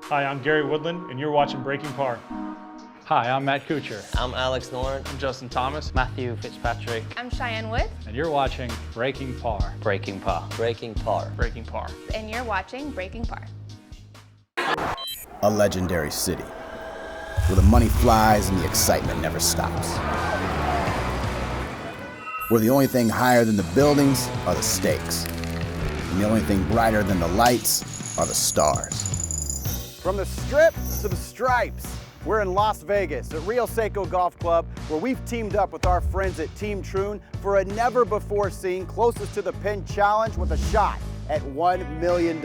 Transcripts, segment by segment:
Hi, I'm Gary Woodland, and you're watching Breaking Par. Hi, I'm Matt Kuchar. I'm Alex Noren. I'm Justin Thomas. Matthew Fitzpatrick. I'm Cheyenne Wood. And you're watching Breaking Par. Breaking Par. Breaking Par. Breaking Par. And you're watching Breaking Par. A legendary city, where the money flies and the excitement never stops. Where the only thing higher than the buildings are the stakes. And the only thing brighter than the lights are the stars. From the Strip to the Stripes, we're in Las Vegas at Rio Seico Golf Club, where we've teamed up with our friends at Team Troon for a never-before-seen closest to the pin challenge with a shot at $1 million.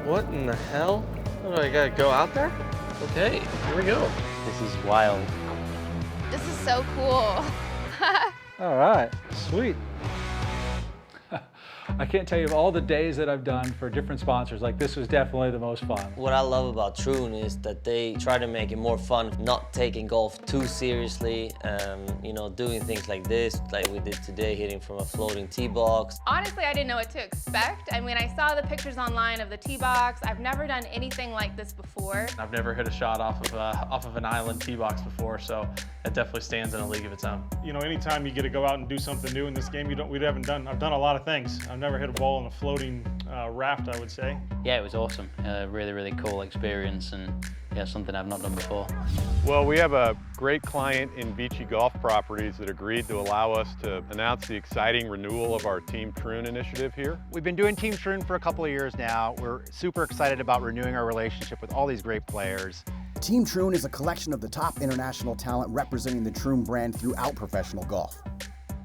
What in the hell? Oh, I gotta go out there? Okay, here we go. This is wild. This is so cool. All right, sweet. I can't tell you of all the days that I've done for different sponsors, like this was definitely the most fun. What I love about Troon is that they try to make it more fun, not taking golf too seriously, you know, doing things like this, like we did today, hitting from a floating tee box. Honestly, I didn't know what to expect. I mean, I saw the pictures online of the tee box. I've never done anything like this before. I've never hit a shot off of an island tee box before, so it definitely stands in a league of its own. You know, anytime you get to go out and do something new in this game, we haven't done. I've done a lot of things. I've never hit a ball in a floating raft, I would say. Yeah, it was awesome. Really, really cool experience, and yeah, something I've not done before. Well, we have a great client in Beachy Golf Properties that agreed to allow us to announce the exciting renewal of our Team Troon initiative here. We've been doing Team Troon for a couple of years now. We're super excited about renewing our relationship with all these great players. Team Troon is a collection of the top international talent representing the Troon brand throughout professional golf.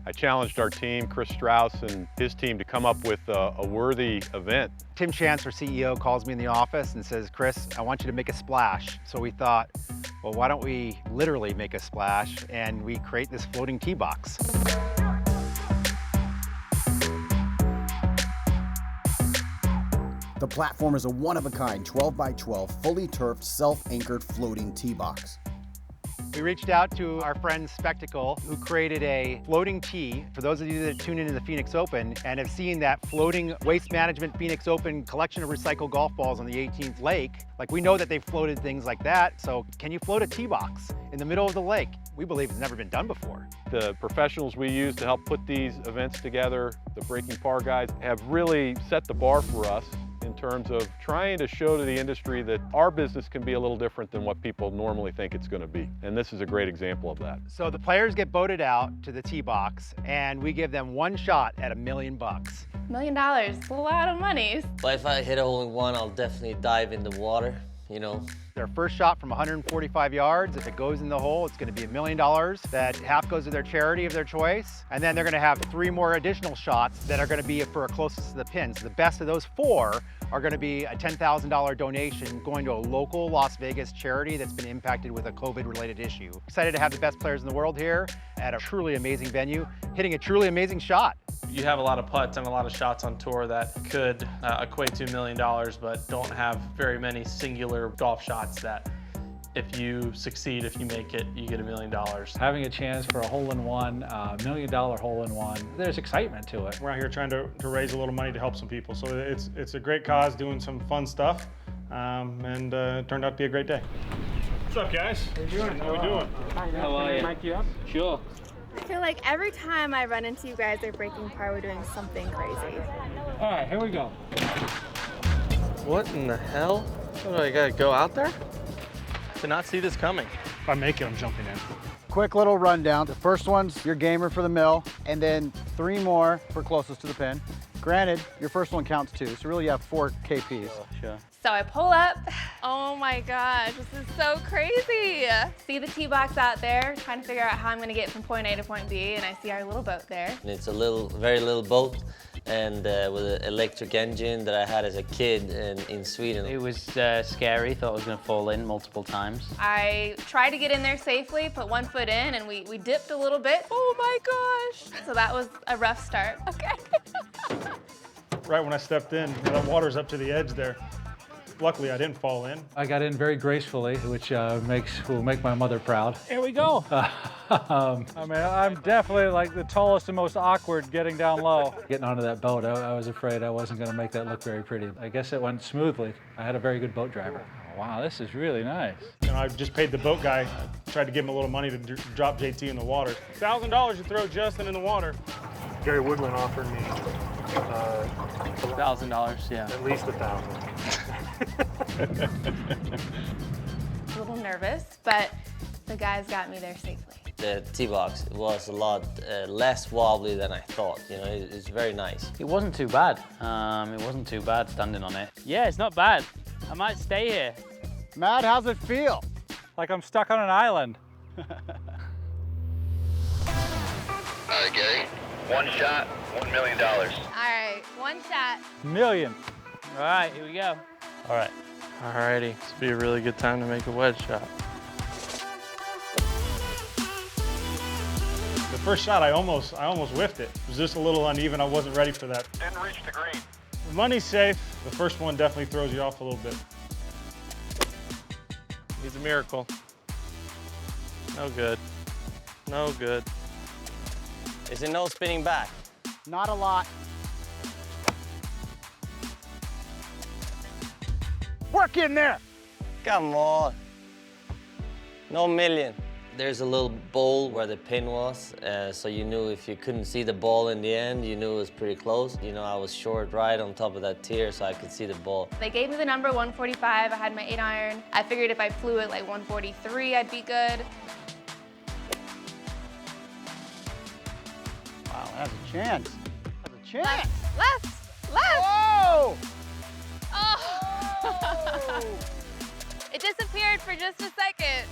I challenged our team, Chris Strauss and his team, to come up with a worthy event. Tim Chance, our CEO, calls me in the office and says, Chris, I want you to make a splash. So we thought, well, why don't we literally make a splash and we create this floating tee box. The platform is a one-of-a-kind 12 by 12 fully turfed, self-anchored floating tee box. We reached out to our friend Spectacle, who created a floating tee. For those of you that tune into the Phoenix Open and have seen that floating Waste Management Phoenix Open collection of recycled golf balls on the 18th lake, like we know that they've floated things like that. So can you float a tee box in the middle of the lake? We believe it's never been done before. The professionals we use to help put these events together, the Breaking Par guys, have really set the bar for us in terms of trying to show to the industry that our business can be a little different than what people normally think it's going to be. And this is a great example of that. So the players get voted out to the tee box, and we give them one shot at $1 million. $1 million, it's a lot of money. But if I hit a hole in one, I'll definitely dive in the water, you know. Their first shot from 145 yards, if it goes in the hole, it's going to be $1 million. That half goes to their charity of their choice. And then they're going to have 3 more additional shots that are going to be for closest to the pin. So the best of those 4 are going to be a $10,000 donation going to a local Las Vegas charity that's been impacted with a COVID-related issue. Excited to have the best players in the world here at a truly amazing venue, hitting a truly amazing shot. You have a lot of putts and a lot of shots on tour that could equate to $1 million, but don't have very many singular golf shots that if you succeed, if you make it, you get $1 million. Having a chance for a hole-in-one, $1 million hole-in-one, there's excitement to it. We're out here trying to raise a little money to help some people. So it's a great cause, doing some fun stuff, and it turned out to be a great day. What's up, guys? How you doing? How we doing? How are you? Mic you up? Sure. I feel like every time I run into you guys at Breaking Par, we're doing something crazy. All right, here we go. What in the hell? Oh, I gotta go out there? Did not see this coming. If I make it, I'm jumping in. Quick little rundown. The first one's your gamer for the mill, and then 3 more for closest to the pin. Granted, your first one counts too, so really you have 4 KPs. Oh, sure. So I pull up. Oh my gosh, this is so crazy. See the tee box out there, trying to figure out how I'm gonna get from point A to point B, and I see our little boat there. And it's a very little boat, and with an electric engine that I had as a kid in Sweden. It was scary, thought I was going to fall in multiple times. I tried to get in there safely, put 1 foot in, and we dipped a little bit. Oh my gosh. So that was a rough start. Okay. Right when I stepped in, that water's up to the edge there. Luckily, I didn't fall in. I got in very gracefully, which will make my mother proud. Here we go. I mean, I'm definitely like the tallest and most awkward getting down low. Getting onto that boat, I was afraid I wasn't going to make that look very pretty. I guess it went smoothly. I had a very good boat driver. Oh, wow, this is really nice. You know, I just paid the boat guy. I tried to give him a little money to drop JT in the water. $1,000 to throw Justin in the water. Gary Woodland offered me $1,000, yeah. at least $1,000. A little nervous, but the guys got me there safely. The tee box was a lot less wobbly than I thought. You know, it's very nice. It wasn't too bad. It wasn't too bad standing on it. Yeah, it's not bad. I might stay here. Matt, how's it feel? Like I'm stuck on an island. All right, Gary. One shot, $1 million. All right, one shot. Million. All right, here we go. All right. Alrighty, this would be a really good time to make a wedge shot. The first shot, I almost whiffed it. It was just a little uneven. I wasn't ready for that. Didn't reach the green. The money's safe. The first one definitely throws you off a little bit. Needs a miracle. No good. No good. Is it no spinning back? Not a lot. Work in there. Come on. No million. There's a little bowl where the pin was, so you knew if you couldn't see the ball in the end, you knew it was pretty close. You know, I was short right on top of that tier, so I could see the ball. They gave me the number 145. I had my 8-iron. I figured if I flew it like 143, I'd be good. Wow, that's a chance. That's a chance. Left. Whoa! Oh! It disappeared for just a second.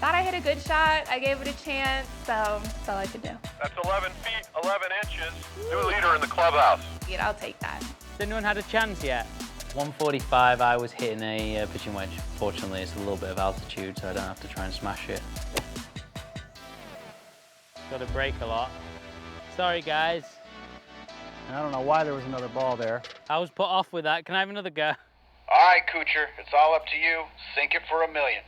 Thought I hit a good shot. I gave it a chance, so that's all I could do. That's 11 feet, 11 inches. New leader in the clubhouse. Yeah, I'll take that. Has anyone had a chance yet? 145, I was hitting a pitching wedge. Fortunately, it's a little bit of altitude, so I don't have to try and smash it. Got to break a lot. Sorry, guys. I don't know why there was another ball there. I was put off with that. Can I have another go? All right, Kuchar, it's all up to you. Sink it for $1 million.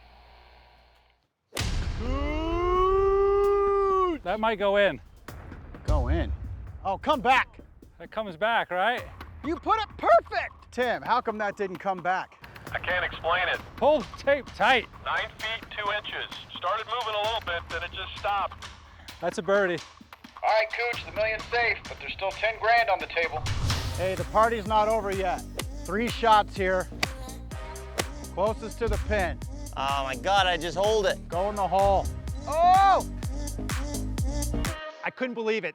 That might go in. Go in. Oh, come back. That comes back, right? You put it perfect. Tim, how come that didn't come back? I can't explain it. Pull the tape tight. 9 feet, 2 inches. Started moving a little bit, then it just stopped. That's a birdie. All right, Cooch, the million's safe, but there's still 10 grand on the table. Hey, the party's not over yet. 3 shots here. Closest to the pin. Oh my God, I just hold it. Go in the hole. Oh! I couldn't believe it.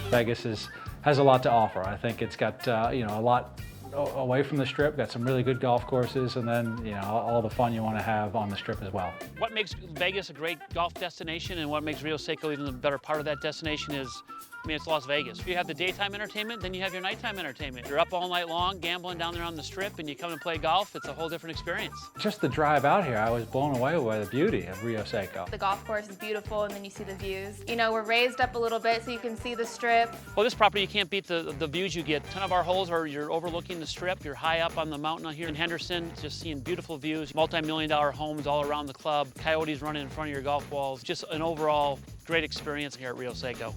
Vegas has a lot to offer. I think it's got you know, a lot away from the strip, got some really good golf courses, and then you know, all the fun you want to have on the strip as well. What makes Vegas a great golf destination and what makes Rio Seico even a better part of that destination is, I mean, it's Las Vegas. If you have the daytime entertainment, then you have your nighttime entertainment. You're up all night long gambling down there on the strip and you come and play golf, it's a whole different experience. Just the drive out here, I was blown away by the beauty of Rio Seico. The golf course is beautiful, and then you see the views. You know, we're raised up a little bit so you can see the strip. Well, this property, you can't beat the views you get. 10 of our holes are you're overlooking the strip. You're high up on the mountain here in Henderson, just seeing beautiful views, multi-million-dollar homes all around the club, coyotes running in front of your golf balls. Just an overall great experience here at Rio Seico.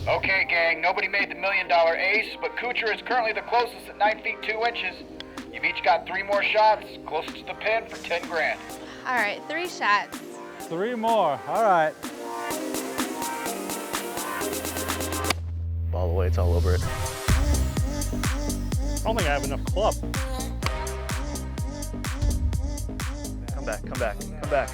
Okay, gang, nobody made the $1 million ace, but Kuchar is currently the closest at 9 feet 2 inches. You've each got 3 more shots, closest to the pin for 10 grand. All right, 3 shots. 3 more, all right. All the way, it's all over it. I don't think I have enough club. Come back, come back, come back.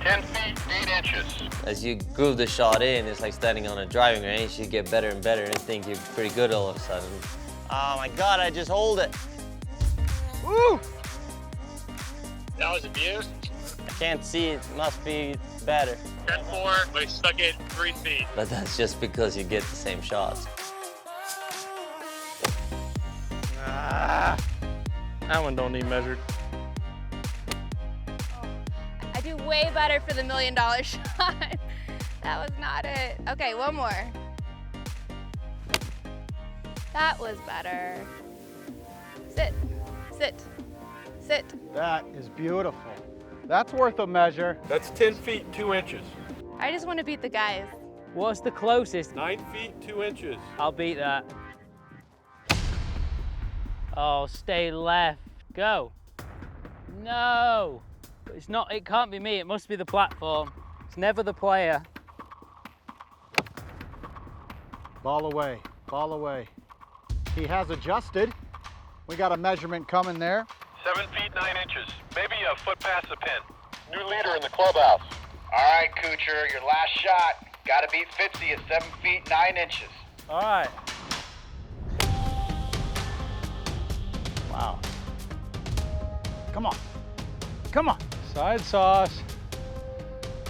10 feet, 8 inches. As you groove the shot in, it's like standing on a driving range. You get better and better and think you're pretty good all of a sudden. Oh my God, I just hold it. Woo! That was abused. I can't see it, must be better. 10-4, but he stuck it 3 feet. But that's just because you get the same shots. That one don't need measured. I do way better for the $1 million shot. That was not it. Okay, one more. That was better. Sit, sit, sit. That is beautiful. That's worth a measure. That's 10 feet 2 inches. I just want to beat the guys. What's the closest? 9 feet 2 inches. I'll beat that. Oh, stay left. Go. No. It's not, it can't be me. It must be the platform. It's never the player. Ball away, ball away. He has adjusted. We got a measurement coming there. 7 feet 9 inches. Maybe a foot past the pin. New leader in the clubhouse. All right, Kuchar, your last shot. Gotta beat Fitzy at 7 feet 9 inches. All right. Wow. Come on, come on. Side sauce.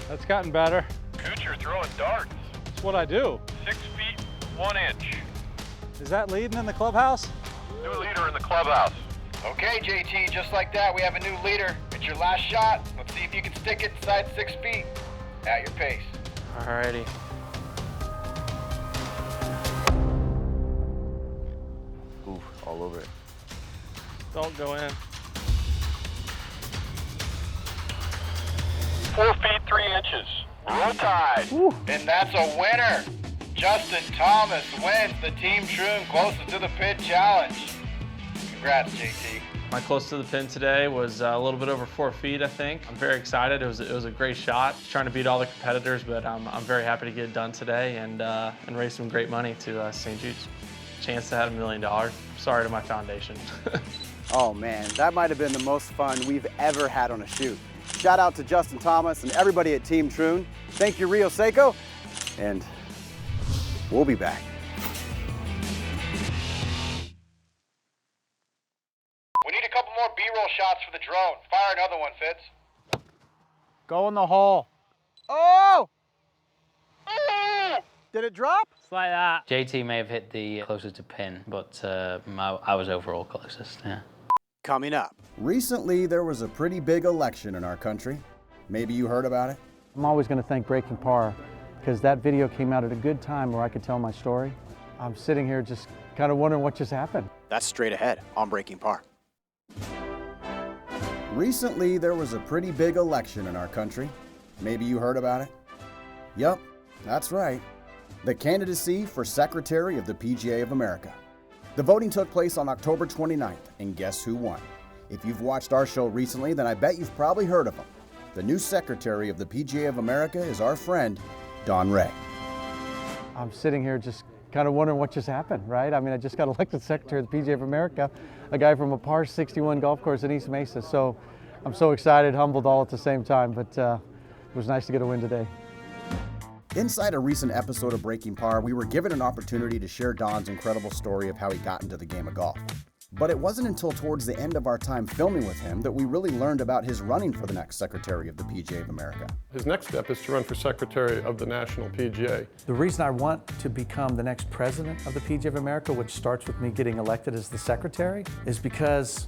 That's gotten better. Kuchar throwing darts. That's what I do. 6 feet 1 inch. Is that leading in the clubhouse? New leader in the clubhouse. Okay, JT, just like that, we have a new leader. It's your last shot. Let's see if you can stick it inside 6 feet at your pace. Alrighty. Oof, all over it. Don't go in. 4 feet 3 inches. Roll tide. And that's a winner. Justin Thomas wins the Team Troon Closest to the Pin Challenge. Congrats, JT. My close to the pin today was a little bit over 4 feet, I think. I'm very excited. It was a great shot. Trying to beat all the competitors, but I'm very happy to get it done today and raise some great money to St. Jude's. Chance to have $1 million. Sorry to my foundation. Oh man, that might have been the most fun we've ever had on a shoot. Shout out to Justin Thomas and everybody at Team Troon. Thank you, Rio Seico, and we'll be back. We need a couple more B-roll shots for the drone. Fire another one, Fitz. Go in the hole. Oh! Did it drop? It's like that. JT may have hit the closest to pin, but I was overall closest, yeah. Coming up. Recently, there was a pretty big election in our country. Maybe you heard about it? I'm always going to thank Breaking Par because that video came out at a good time where I could tell my story. I'm sitting here just kind of wondering what just happened. That's straight ahead on Breaking Par. Recently, there was a pretty big election in our country. Maybe you heard about it? Yep, that's right. The candidacy for Secretary of the PGA of America. The voting took place on October 29th, and guess who won? If you've watched our show recently, then I bet you've probably heard of him. The new Secretary of the PGA of America is our friend, Don Ray. I'm sitting here just kind of wondering what just happened, right? I mean, I just got elected Secretary of the PGA of America, a guy from a par 61 golf course in East Mesa. So I'm so excited, humbled all at the same time, but it was nice to get a win today. Inside a recent episode of Breaking Par, we were given an opportunity to share Don's incredible story of how he got into the game of golf. But it wasn't until towards the end of our time filming with him that we really learned about his running for the next Secretary of the PGA of America. His next step is to run for Secretary of the National PGA. The reason I want to become the next president of the PGA of America, which starts with me getting elected as the secretary, is because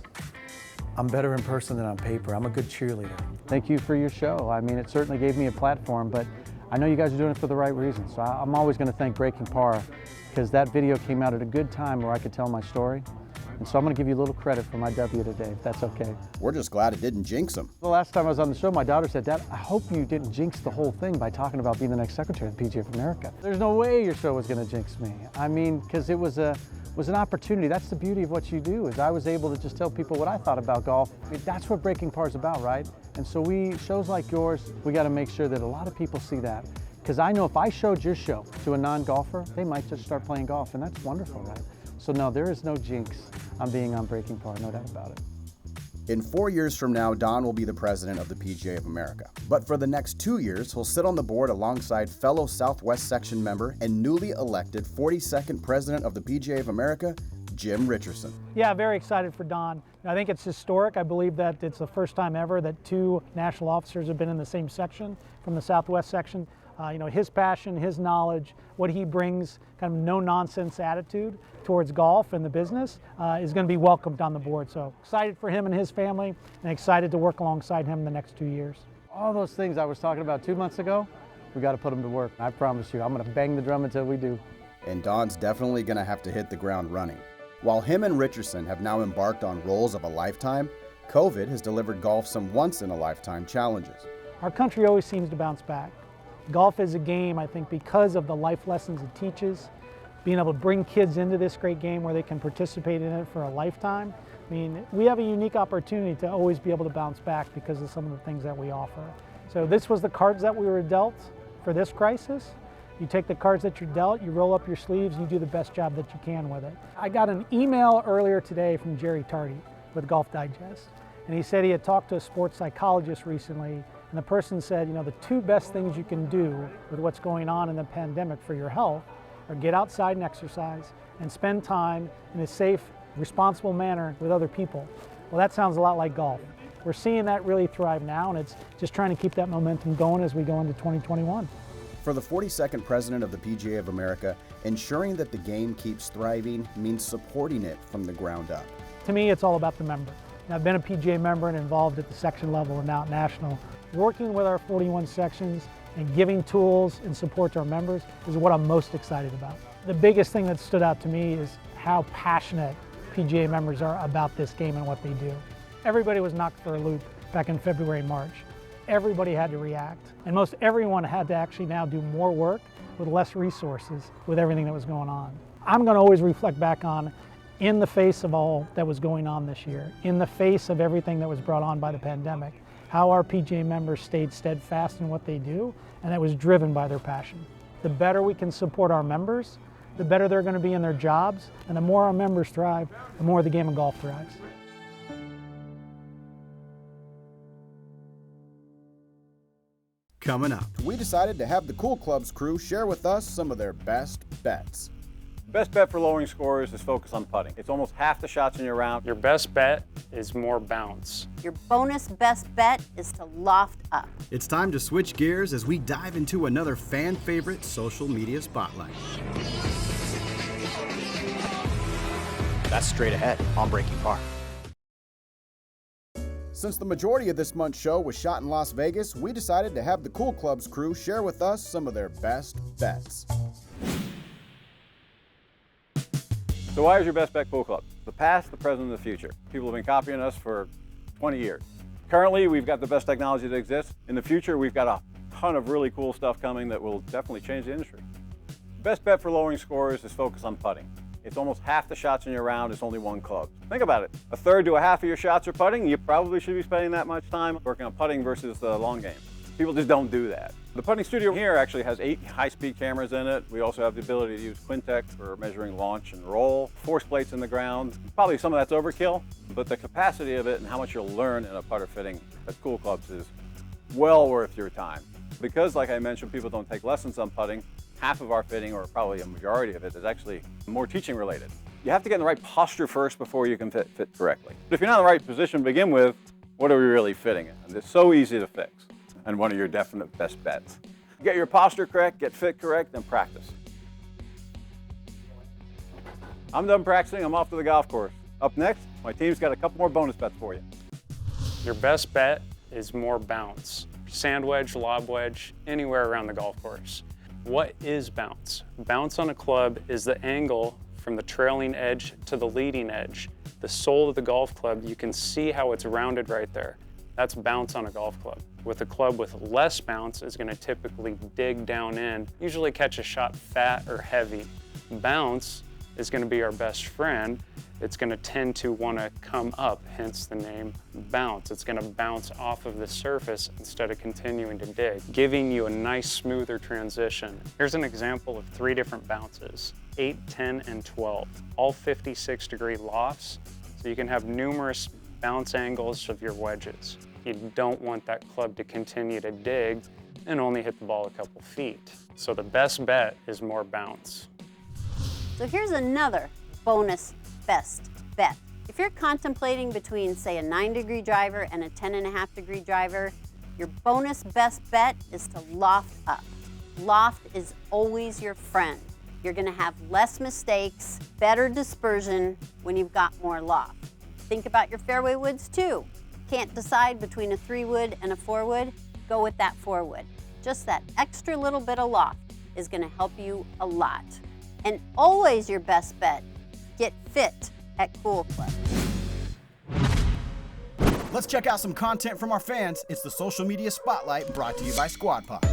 I'm better in person than on paper. I'm a good cheerleader. Thank you for your show. I mean, it certainly gave me a platform, but I know you guys are doing it for the right reasons. So I'm always going to thank Breaking Par because that video came out at a good time where I could tell my story. And so I'm going to give you a little credit for my W today, if that's okay. We're just glad it didn't jinx him. The last time I was on the show, my daughter said, Dad, I hope you didn't jinx the whole thing by talking about being the next Secretary of the PGA of America. There's no way your show was going to jinx me. I mean, because it was an opportunity. That's the beauty of what you do, is I was able to just tell people what I thought about golf. That's what Breaking Par is about, right? And so shows like yours, we got to make sure that a lot of people see that. Because I know if I showed your show to a non-golfer, they might just start playing golf, and that's wonderful, right? So no, there is no jinx on being on Breaking Par, no doubt about it. In 4 years from now, Don will be the president of the PGA of America. But for the next 2 years, he'll sit on the board alongside fellow Southwest Section member and newly elected 42nd president of the PGA of America, Jim Richardson. Yeah, very excited for Don. I think it's historic. I believe that it's the first time ever that 2 national officers have been in the same section from the Southwest Section. You know, his passion, his knowledge, what he brings, kind of no-nonsense attitude towards golf and the business is going to be welcomed on the board. So excited for him and his family, and excited to work alongside him in the next 2 years. All those things I was talking about 2 months ago, we got to put them to work. I promise you, I'm going to bang the drum until we do. and Don's definitely going to have to hit the ground running. While him and Richardson have now embarked on roles of a lifetime, COVID has delivered golf some once-in-a-lifetime challenges. Our country always seems to bounce back. Golf is a game, I think, because of the life lessons it teaches, being able to bring kids into this great game where they can participate in it for a lifetime. I mean, we have a unique opportunity to always be able to bounce back because of some of the things that we offer. So this was the cards that we were dealt for this crisis. You take the cards that you're dealt, you roll up your sleeves, and you do the best job that you can with it. I got an email earlier today from Jerry Tardy with Golf Digest, and he said he had talked to a sports psychologist recently, and the person said, you know, the two best things you can do with what's going on in the pandemic for your health are get outside and exercise and spend time in a safe, responsible manner with other people. Well, that sounds a lot like golf. We're seeing that really thrive now, and it's just trying to keep that momentum going as we go into 2021. For the 42nd president of the PGA of America, ensuring that the game keeps thriving means supporting it from the ground up. To me, it's all about the member. Now, I've been a PGA member and involved at the section level and now at national. Working with our 41 sections and giving tools and support to our members is what I'm most excited about. The biggest thing that stood out to me is how passionate PGA members are about this game and what they do. Everybody was knocked for a loop back in February and March. Everybody had to react, and most everyone had to actually now do more work with less resources with everything that was going on. I'm going to always reflect back on, in the face of all that was going on this year, in the face of everything that was brought on by the pandemic, how our PGA members stayed steadfast in what they do, and that was driven by their passion. The better we can support our members, the better they're going to be in their jobs, and the more our members thrive, the more the game of golf thrives. Coming up, we decided to have the Cool Clubs crew share with us some of their best bets. Best bet for lowering scores is focus on putting. It's almost half the shots in your round. Your best bet is more bounce. Your bonus best bet is to loft up. It's time to switch gears as we dive into another fan favorite social media spotlight. That's straight ahead on Breaking Par. Since the majority of this month's show was shot in Las Vegas, we decided to have the Cool Clubs crew share with us some of their best bets. So why is your best bet Cool Club? The past, the present, and the future. People have been copying us for 20 years. Currently, we've got the best technology that exists. In the future, we've got a ton of really cool stuff coming that will definitely change the industry. Best bet for lowering scores is focus on putting. It's almost half the shots in your round, it's only one club. Think about it. A third to a half of your shots are putting. You probably should be spending that much time working on putting versus the long game. People just don't do that. The putting studio here actually has 8 high-speed cameras in it. We also have the ability to use Quintec for measuring launch and roll, force plates in the ground. Probably some of that's overkill, but the capacity of it and how much you'll learn in a putter fitting at Cool Clubs is well worth your time. Because, like I mentioned, people don't take lessons on putting, half of our fitting, or probably a majority of it, is actually more teaching related. You have to get in the right posture first before you can fit correctly. But if you're not in the right position to begin with, what are we really fitting in? And it's so easy to fix, and one of your definite best bets. Get your posture correct, get fit correct, and practice. I'm done practicing, I'm off to the golf course. Up next, my team's got a couple more bonus bets for you. Your best bet is more bounce. Sand wedge, lob wedge, anywhere around the golf course. What is bounce? Bounce on a club is the angle from the trailing edge to the leading edge. The sole of the golf club, you can see how it's rounded right there. That's bounce on a golf club. With a club with less bounce, is going to typically dig down in, usually catch a shot fat or heavy. Bounce is going to be our best friend. It's going to tend to want to come up, hence the name bounce. It's going to bounce off of the surface instead of continuing to dig, giving you a nice smoother transition. Here's an example of 3 different bounces, 8, 10, and 12, all 56-degree lofts, so you can have numerous bounce angles of your wedges. You don't want that club to continue to dig and only hit the ball a couple feet. So the best bet is more bounce. So here's another bonus best bet. If you're contemplating between, say, a 9-degree driver and a 10.5-degree driver, your bonus best bet is to loft up. Loft is always your friend. You're going to have less mistakes, better dispersion when you've got more loft. Think about your fairway woods too. Can't decide between a 3-wood and a 4-wood? Go with that 4-wood. Just that extra little bit of loft is going to help you a lot. And always your best bet, get fit at Cool Club. Let's check out some content from our fans. It's the Social Media Spotlight brought to you by Squad Pod.